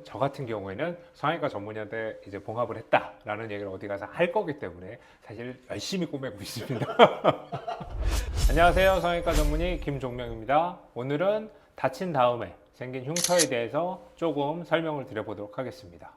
저 같은 경우에는 성형외과 전문의한테 이제 봉합을 했다라는 얘기를 어디 가서 할 거기 때문에 사실 열심히 꼬매고 있습니다. 안녕하세요. 성형외과 전문의 김종명입니다. 오늘은 다친 다음에 생긴 흉터에 대해서 조금 설명을 드려보도록 하겠습니다.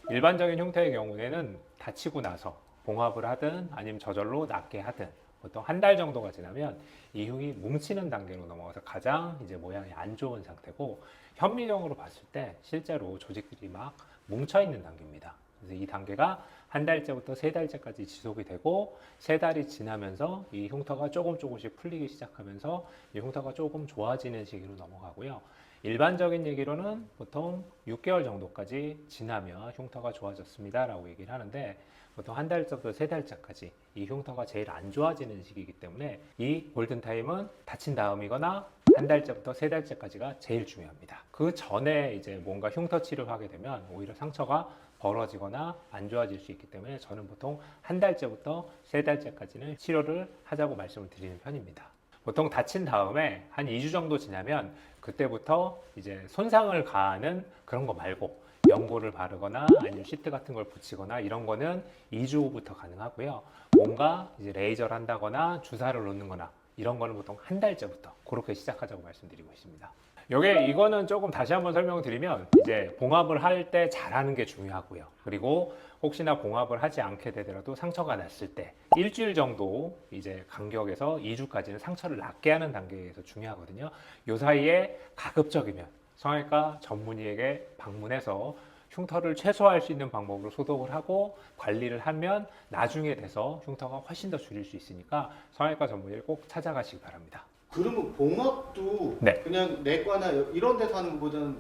일반적인 흉터의 경우에는 다치고 나서 봉합을 하든 아니면 저절로 낫게 하든 보통 한 달 정도가 지나면 이 흉이 뭉치는 단계로 넘어가서 가장 이제 모양이 안 좋은 상태고, 현미경으로 봤을 때 실제로 조직들이 막 뭉쳐 있는 단계입니다. 그래서 이 단계가 한 달째부터 세 달째까지 지속이 되고, 세 달이 지나면서 이 흉터가 조금씩 풀리기 시작하면서 이 흉터가 조금 좋아지는 시기로 넘어가고요. 일반적인 얘기로는 보통 6개월 정도까지 지나면 흉터가 좋아졌습니다 라고 얘기를 하는데, 보통 한 달부터 세 달째까지 이 흉터가 제일 안 좋아지는 시기이기 때문에 이 골든타임은 다친 다음이거나 한 달째부터 세 달째까지가 제일 중요합니다. 그 전에 이제 뭔가 흉터 치료를 하게 되면 오히려 상처가 벌어지거나 안 좋아질 수 있기 때문에 저는 보통 한 달째부터 세 달째까지는 치료를 하자고 말씀을 드리는 편입니다. 보통 다친 다음에 한 2주 정도 지나면 그때부터 이제 손상을 가하는 그런 거 말고 연고를 바르거나 아니면 시트 같은 걸 붙이거나 이런 거는 2주 후부터 가능하고요. 뭔가 이제 레이저를 한다거나 주사를 놓는 거나 이런 거는 보통 한 달째부터 그렇게 시작하자고 말씀드리고 있습니다. 이거는 조금 다시 한번 설명을 드리면, 이제 봉합을 할 때 잘하는 게 중요하고요. 그리고 혹시나 봉합을 하지 않게 되더라도 상처가 났을 때 일주일 정도 이제 간격에서 2주까지는 상처를 낫게 하는 단계에서 중요하거든요. 요 사이에 가급적이면 성형외과 전문의에게 방문해서 흉터를 최소화할 수 있는 방법으로 소독을 하고 관리를 하면 나중에 돼서 흉터가 훨씬 더 줄일 수 있으니까 성형외과 전문의를 꼭 찾아가시기 바랍니다. 그러면 봉합도 네. 그냥 내과나 이런 데서 하는 것보다는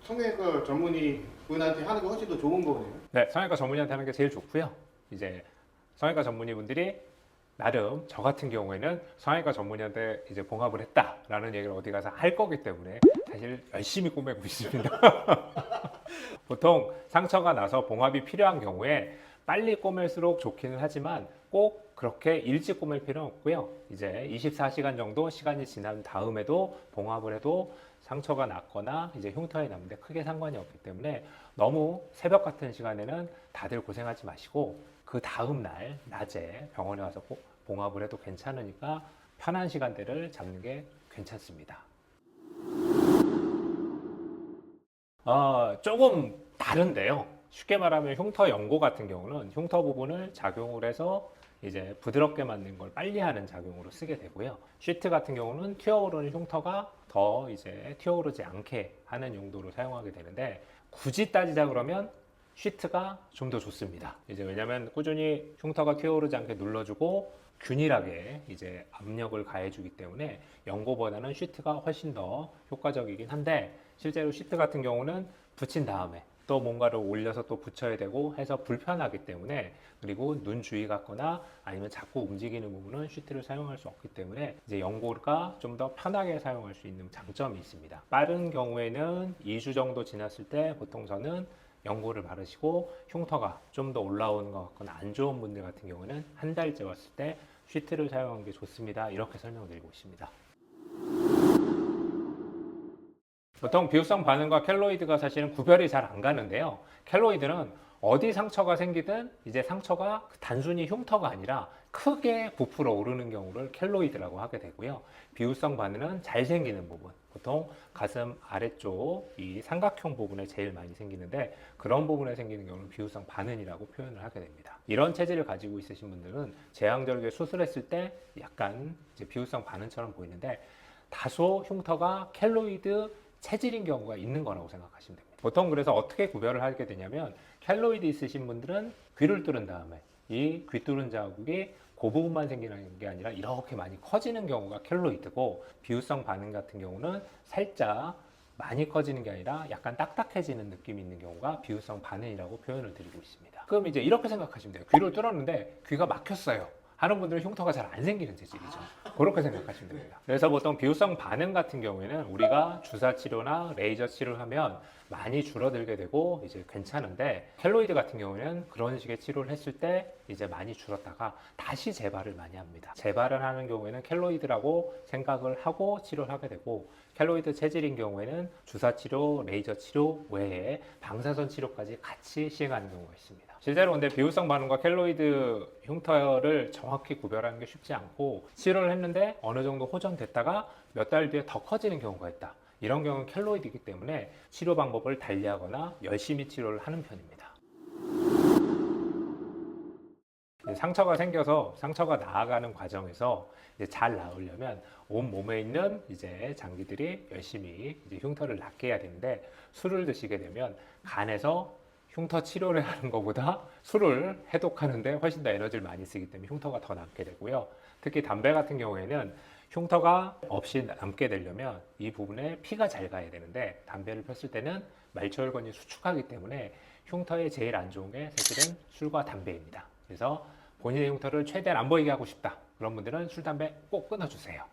성형외과 전문의 분한테 하는 게 훨씬 더 좋은 거네요. 네, 성형외과 전문의한테 하는 게 제일 좋고요. 이제 성형외과 전문의분들이 나름 저 같은 경우에는 성형외과 전문의한테 이제 봉합을 했다라는 얘기를 어디 가서 할 거기 때문에 사실 열심히 꼬매고 있습니다. 보통 상처가 나서 봉합이 필요한 경우에 빨리 꼬맬수록 좋기는 하지만 꼭 그렇게 일찍 꼬맬 필요는 없고요. 이제 24시간 정도 시간이 지난 다음에도 봉합을 해도 상처가 났거나 이제 흉터에 남는데 크게 상관이 없기 때문에 너무 새벽 같은 시간에는 다들 고생하지 마시고, 그 다음 날 낮에 병원에 와서 꼭 봉합을 해도 괜찮으니까 편한 시간대를 잡는 게 괜찮습니다. 조금 다른데요. 쉽게 말하면 흉터 연고 같은 경우는 흉터 부분을 작용을 해서 이제 부드럽게 만든 걸 빨리 하는 작용으로 쓰게 되고요. 쉬트 같은 경우는 튀어오르는 흉터가 더 이제 튀어오르지 않게 하는 용도로 사용하게 되는데, 굳이 따지자 그러면 쉬트가 좀 더 좋습니다. 이제 왜냐면 꾸준히 흉터가 튀어오르지 않게 눌러주고 균일하게 이제 압력을 가해주기 때문에 연고보다는 쉬트가 훨씬 더 효과적이긴 한데, 실제로 시트 같은 경우는 붙인 다음에 또 뭔가를 올려서 또 붙여야 되고 해서 불편하기 때문에, 그리고 눈 주위 같거나 아니면 자꾸 움직이는 부분은 시트를 사용할 수 없기 때문에 이제 연고가 좀 더 편하게 사용할 수 있는 장점이 있습니다. 빠른 경우에는 2주 정도 지났을 때 보통 저는 연고를 바르시고, 흉터가 좀 더 올라오는 것 같거나 안 좋은 분들 같은 경우는 한 달째 왔을 때 시트를 사용하는 게 좋습니다. 이렇게 설명드리고 있습니다. 보통 비후성 반응과 켈로이드가 사실은 구별이 잘 안 가는데요. 켈로이드는 어디 상처가 생기든 이제 상처가 단순히 흉터가 아니라 크게 부풀어 오르는 경우를 켈로이드라고 하게 되고요. 비후성 반응은 잘 생기는 부분, 보통 가슴 아래쪽 이 삼각형 부분에 제일 많이 생기는데, 그런 부분에 생기는 경우는 비후성 반응이라고 표현을 하게 됩니다. 이런 체질을 가지고 있으신 분들은 제왕절개 수술했을 때 약간 이제 비후성 반응처럼 보이는데, 다소 흉터가 켈로이드 체질인 경우가 있는 거라고 생각하시면 됩니다. 보통 그래서 어떻게 구별을 하게 되냐면, 켈로이드 있으신 분들은 귀를 뚫은 다음에 이 귀 뚫은 자국이 그 부분만 생기는 게 아니라 이렇게 많이 커지는 경우가 켈로이드고, 비후성 반응 같은 경우는 살짝 많이 커지는 게 아니라 약간 딱딱해지는 느낌이 있는 경우가 비후성 반응이라고 표현을 드리고 있습니다. 그럼 이제 이렇게 생각하시면 돼요. 귀를 뚫었는데 귀가 막혔어요 하는 분들은 흉터가 잘 안 생기는 체질이죠. 그렇게 생각하시면 됩니다. 그래서 보통 비후성 반응 같은 경우에는 우리가 주사 치료나 레이저 치료를 하면 많이 줄어들게 되고 이제 괜찮은데, 켈로이드 같은 경우에는 그런 식의 치료를 했을 때 이제 많이 줄었다가 다시 재발을 많이 합니다. 재발을 하는 경우에는 켈로이드라고 생각을 하고 치료를 하게 되고, 켈로이드 체질인 경우에는 주사 치료, 레이저 치료 외에 방사선 치료까지 같이 시행하는 경우가 있습니다. 실제로 근데 비후성 반응과 켈로이드 흉터를 정확히 구별하는 게 쉽지 않고 치료를 했는데 어느 정도 호전됐다가 몇 달 뒤에 더 커지는 경우가 있다. 이런 경우는 켈로이드이기 때문에 치료 방법을 달리하거나 열심히 치료를 하는 편입니다. 상처가 생겨서 상처가 나아가는 과정에서 이제 잘 나으려면 온 몸에 있는 이제 장기들이 열심히 이제 흉터를 낫게 해야 되는데 술을 드시게 되면 간에서 흉터 치료를 하는 것보다 술을 해독하는데 훨씬 더 에너지를 많이 쓰기 때문에 흉터가 더 남게 되고요. 특히 담배 같은 경우에는 흉터가 없이 남게 되려면 이 부분에 피가 잘 가야 되는데 담배를 폈을 때는 말초혈관이 수축하기 때문에 흉터에 제일 안 좋은 게 사실은 술과 담배입니다. 그래서 본인의 흉터를 최대한 안 보이게 하고 싶다. 그런 분들은 술, 담배 꼭 끊어주세요.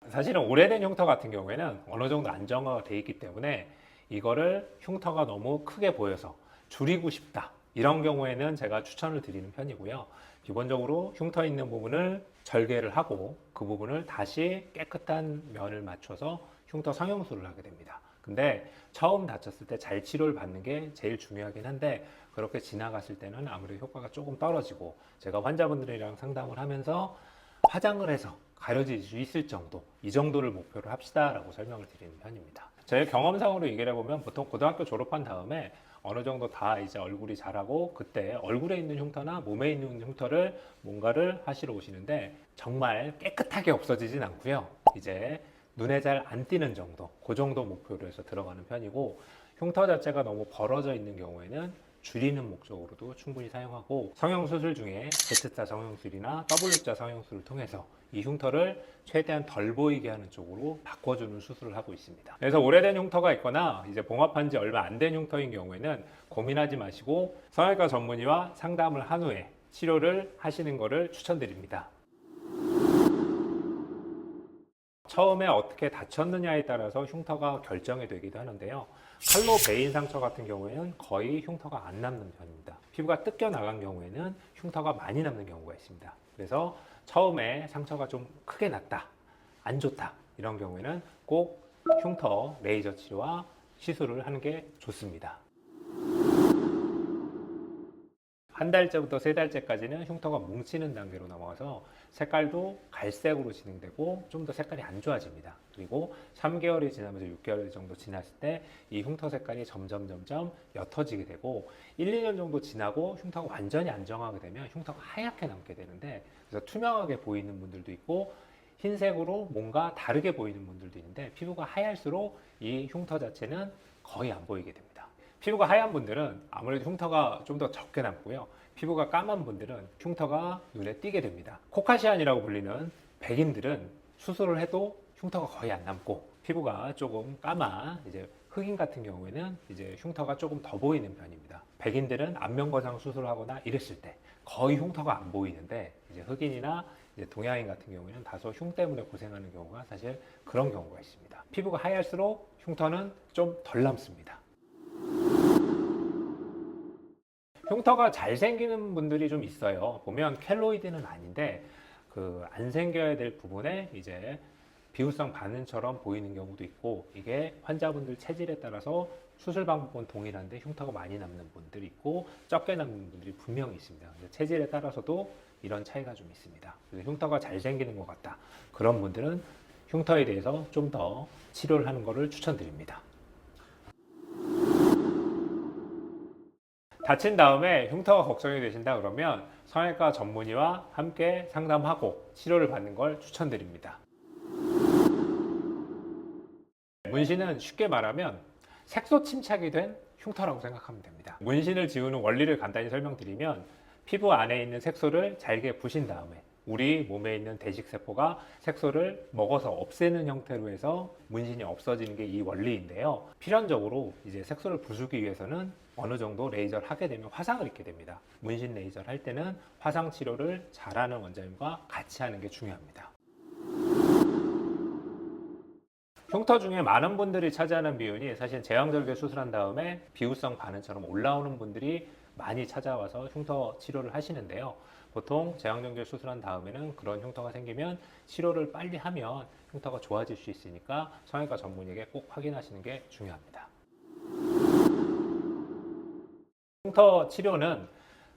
사실은 오래된 흉터 같은 경우에는 어느 정도 안정화가 돼 있기 때문에 이거를 흉터가 너무 크게 보여서 줄이고 싶다. 이런 경우에는 제가 추천을 드리는 편이고요. 기본적으로 흉터 있는 부분을 절개를 하고 그 부분을 다시 깨끗한 면을 맞춰서 흉터 성형술을 하게 됩니다. 근데 처음 다쳤을 때 잘 치료를 받는 게 제일 중요하긴 한데 그렇게 지나갔을 때는 아무래도 효과가 조금 떨어지고 제가 환자분들이랑 상담을 하면서 화장을 해서 가려질 수 있을 정도, 이 정도를 목표로 합시다라고 설명을 드리는 편입니다. 제 경험상으로 얘기를 해보면 보통 고등학교 졸업한 다음에 어느 정도 다 이제 얼굴이 자라고 그때 얼굴에 있는 흉터나 몸에 있는 흉터를 뭔가를 하시러 오시는데 정말 깨끗하게 없어지진 않고요. 이제 눈에 잘 안 띄는 정도, 그 정도 목표로 해서 들어가는 편이고 흉터 자체가 너무 벌어져 있는 경우에는 줄이는 목적으로도 충분히 사용하고 성형수술 중에 Z자 성형술이나 W자 성형술을 통해서 이 흉터를 최대한 덜 보이게 하는 쪽으로 바꿔주는 수술을 하고 있습니다. 그래서 오래된 흉터가 있거나 이제 봉합한 지 얼마 안 된 흉터인 경우에는 고민하지 마시고 성형외과 전문의와 상담을 한 후에 치료를 하시는 것을 추천드립니다. 처음에 어떻게 다쳤느냐에 따라서 흉터가 결정이 되기도 하는데요. 칼로 베인 상처 같은 경우에는 거의 흉터가 안 남는 편입니다. 피부가 뜯겨 나간 경우에는 흉터가 많이 남는 경우가 있습니다. 그래서 처음에 상처가 좀 크게 났다, 안 좋다 이런 경우에는 꼭 흉터 레이저 치료와 시술을 하는 게 좋습니다. 한 달째부터 세 달째까지는 흉터가 뭉치는 단계로 넘어가서 색깔도 갈색으로 진행되고 좀 더 색깔이 안 좋아집니다. 그리고 3개월이 지나면서 6개월 정도 지났을 때 이 흉터 색깔이 점점 옅어지게 되고 1, 2년 정도 지나고 흉터가 완전히 안정하게 되면 흉터가 하얗게 남게 되는데 그래서 투명하게 보이는 분들도 있고 흰색으로 뭔가 다르게 보이는 분들도 있는데 피부가 하얄수록 이 흉터 자체는 거의 안 보이게 됩니다. 피부가 하얀 분들은 아무래도 흉터가 좀 더 적게 남고요. 피부가 까만 분들은 흉터가 눈에 띄게 됩니다. 코카시안이라고 불리는 백인들은 수술을 해도 흉터가 거의 안 남고 피부가 조금 까만 이제 흑인 같은 경우에는 이제 흉터가 조금 더 보이는 편입니다. 백인들은 안면거상 수술을 하거나 이랬을 때 거의 흉터가 안 보이는데 이제 흑인이나 이제 동양인 같은 경우에는 다소 흉 때문에 고생하는 경우가 사실 그런 경우가 있습니다. 피부가 하얄수록 흉터는 좀 덜 남습니다. 흉터가 잘 생기는 분들이 좀 있어요. 보면 켈로이드는 아닌데 그 안 생겨야 될 부분에 이제 비후성 반응처럼 보이는 경우도 있고 이게 환자분들 체질에 따라서 수술 방법은 동일한데 흉터가 많이 남는 분들이 있고 적게 남는 분들이 분명히 있습니다. 체질에 따라서도 이런 차이가 좀 있습니다. 그래서 흉터가 잘 생기는 것 같다. 그런 분들은 흉터에 대해서 좀 더 치료를 하는 것을 추천드립니다. 다친 다음에 흉터가 걱정이 되신다 그러면 성형외과 전문의와 함께 상담하고 치료를 받는 걸 추천드립니다. 문신은 쉽게 말하면 색소 침착이 된 흉터라고 생각하면 됩니다. 문신을 지우는 원리를 간단히 설명드리면 피부 안에 있는 색소를 잘게 부신 다음에 우리 몸에 있는 대식세포가 색소를 먹어서 없애는 형태로 해서 문신이 없어지는 게 이 원리인데요. 필연적으로 이제 색소를 부수기 위해서는 어느 정도 레이저를 하게 되면 화상을 입게 됩니다. 문신 레이저를 할 때는 화상 치료를 잘하는 원장님과 같이 하는 게 중요합니다. 흉터 중에 많은 분들이 차지하는 비율이 사실 제왕절개 수술한 다음에 비후성 반응처럼 올라오는 분들이 많이 찾아와서 흉터 치료를 하시는데요. 보통 제왕정제 수술한 다음에는 그런 흉터가 생기면 치료를 빨리 하면 흉터가 좋아질 수 있으니까 성형외과 전문의에게 꼭 확인하시는 게 중요합니다. 흉터 치료는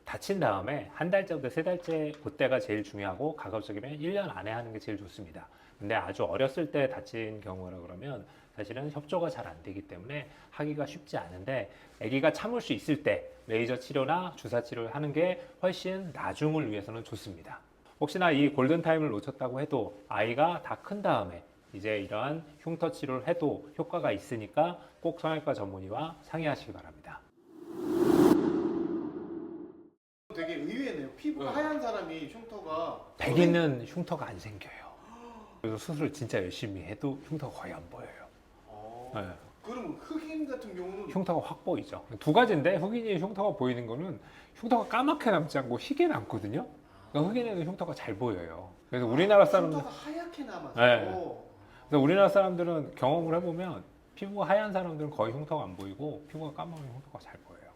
다친 다음에 한 달째부터 세 달째 그때가 제일 중요하고 가급적이면 1년 안에 하는 게 제일 좋습니다. 근데 아주 어렸을 때 다친 경우라 그러면 사실은 협조가 잘 안 되기 때문에 하기가 쉽지 않은데 아기가 참을 수 있을 때 레이저 치료나 주사 치료를 하는 게 훨씬 나중을 위해서는 좋습니다. 혹시나 이 골든타임을 놓쳤다고 해도 아이가 다 큰 다음에 이제 이러한 흉터 치료를 해도 효과가 있으니까 꼭 성형외과 전문의와 상의하시기 바랍니다. 되게 의외네요. 피부가 하얀 사람이 흉터가 백인은 흉터가 안 생겨요. 그래서 수술을 진짜 열심히 해도 흉터가 거의 안 보여요. 네. 그럼 흑인 같은 경우는 흉터가 확 보이죠. 두 가지인데 흑인이 흉터가 보이는 거는 흉터가 까맣게 남지 않고 희게 남거든요. 그러니까 흑인에는 흉터가 잘 보여요. 그래서 우리나라 사람들, 흉터가 하얗게 남았어. 네. 그래서 우리나라 사람들은 경험을 해보면 피부가 하얀 사람들은 거의 흉터가 안 보이고 피부가 까마면 흉터가 잘 보여요.